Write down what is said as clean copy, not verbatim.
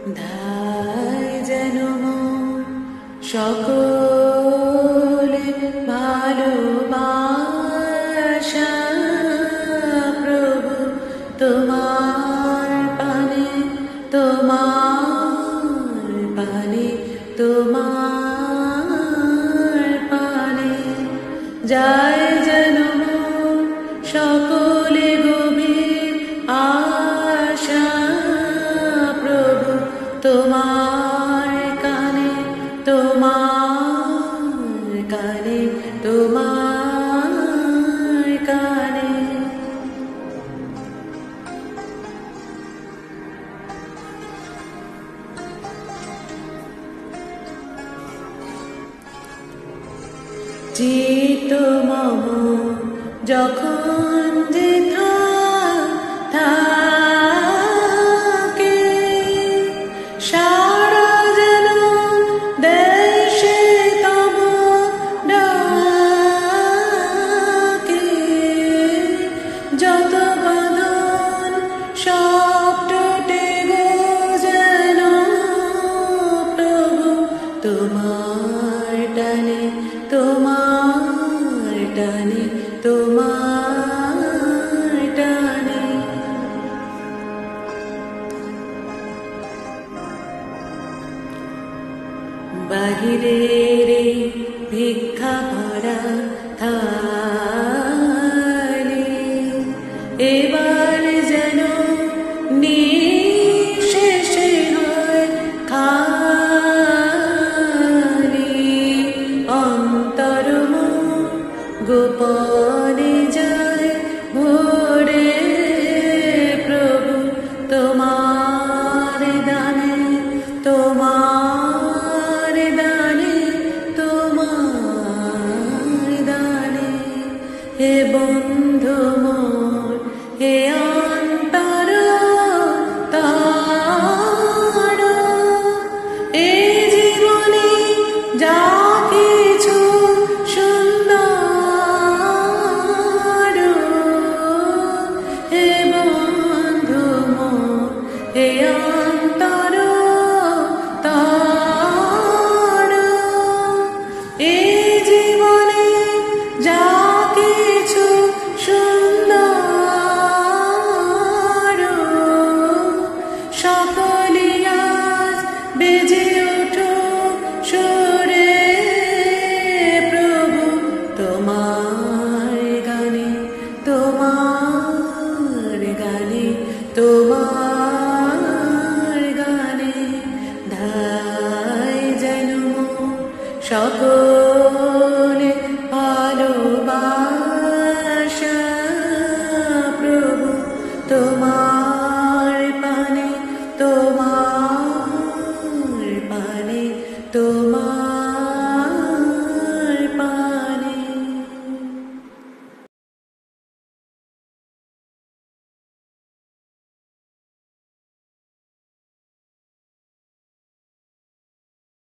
ধায় যেন মন সকলে ভালোবাসা প্রভু তোমার পানে তোমার পানে তোমার পানে যায় যেন মন সকলে গভীর আশা প্রভু তোমার কানে তোমার কানে তোমার কানে চিত্ত মম যখন যেথা থাকে সারা যেন দেশে তব ডাকে যত বাঁধন সব টুটে গো যেন প্রভু তোমার টানে তোমার টানে তোমার টানে বাহিরের ভিক্ষা